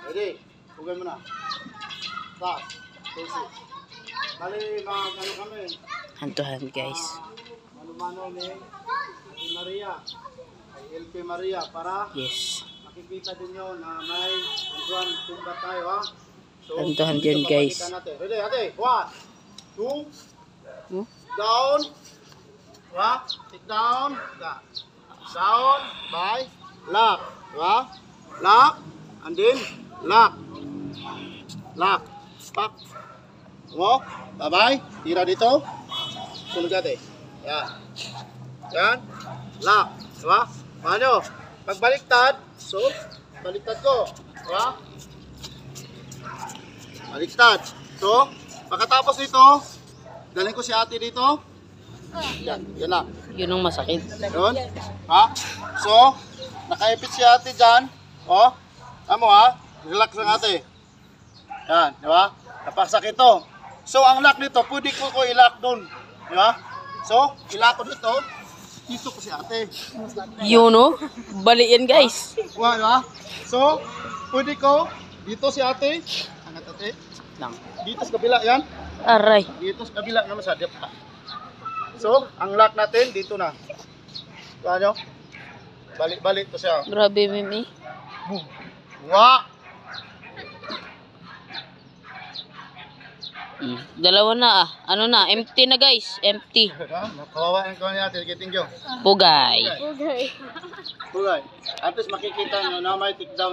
Ready? Hugay mo na. Start. Tusi. Bali, mga ano kami. Hantuhan guys. Ano-mano ni Maria. Ay LP Maria para Yes. makikita din nyo na may hantuhan tumbat tayo ha. So, Hantuhan dyan guys. Ready? Ate? 1, 2, Hmm? down. Diba? Take down. Down. By. Lock. Diba? Lock. And then, lock. Lock. Pak. Mo. Bye-bye. Tira dito. Sunod natin. Yan. Yan. Lock. Diba? Paano? Pagbaliktad. So, baliktad ko. Diba? Baliktad. So, pagkatapos nito, dalhin ko si ate dito. Yan. Yan lang. Yun ang masakit. Yun. Ha? So, nakaipit si ate dyan. O. Tama ha? Relax lang ate. Yan. Di ba? Napasak ito. So, ang lock nito, pwede ko i-lock doon. Di ba? So, i-lock ko dito. Dito ko si ate. Yun o. Bali yan guys. Di ba? So, pwede ko dito si ate. Angat ate. Lang. Dito sa kabila yan. Aray. Dito sa kabila naman sa dip. So, ang lock natin dito na. Paano? Balik-balik to siya. Grabe Mimi. Boom. Wa! Dalawa na ah. Ano na? Empty na guys. Empty. Kawawa ang kanya natin. Kiting yo. Pugay. Pugay. At least makikita nyo na may take down.